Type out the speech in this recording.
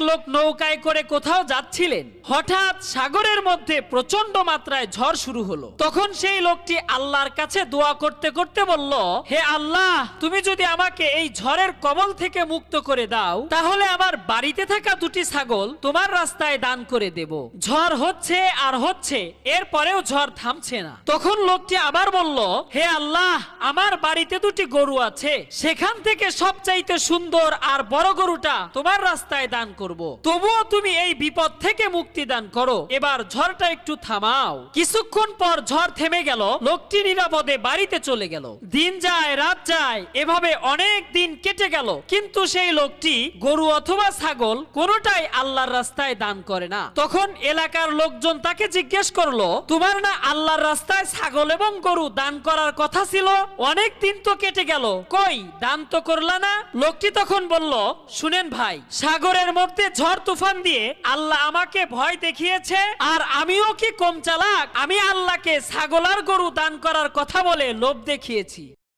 লোক নৌকায় করে কোথাও যাচ্ছিলেন। হঠাৎ সাগরের মধ্যে প্রচন্ড মাত্রায় ঝড় শুরু হলো। তখন সেই লোকটি আল্লাহর কাছে দোয়া করতে করতে বলল, হে আল্লাহ, তুমি যদি আমাকে এই ঝড়ের কবল থেকে মুক্ত করে দাও, তাহলে আমার বাড়িতে থাকা দুটি ছাগল তোমার রাস্তায় দান করে দেব। ঝড় হচ্ছে আর হচ্ছে, এরপরেও ঝড় থামছে না। তখন লোকটি আবার বলল, হে আল্লাহ, আমার বাড়িতে দুটি গরু আছে, সেখান থেকে সবচাইতে সুন্দর আর বড় গরুটা তোমার রাস্তায় দান করব। তবুও তুমি এই বিপদ থেকে মুক্তি দান করো, এবার ঝড়টা একটু থামাও। কিছুক্ষণ পর ঝড় থেমে গেল, লোকটি নিরাপদে বাড়িতে চলে গেল। দিন যায় রাত যায়, এভাবে অনেক দিন কেটে গেল, কিন্তু সেই লোকটি গরু অথবা ছাগল কোনোটাই আল্লাহর রাস্তায় দান করে না। তখন এলাকার লোকজন তাকে জিজ্ঞেস করলো, তোমার না আল্লাহর রাস্তায় ছাগল এবং গরু দান করার কথা ছিল? অনেক দিন তো কেটে গেল, কই দান তো করলা না? লোকটি তখন বলল, শুনেন ভাই, সাগরের মধ্যে ঝড় তুফান দিয়ে আল্লাহ আমাকে ভয় দেখিয়েছে, আর আমিও কি কম চালাক? আমি আল্লাহকে ছাগল আর গরু দান করার কথা বলে লোভ দেখিয়েছি।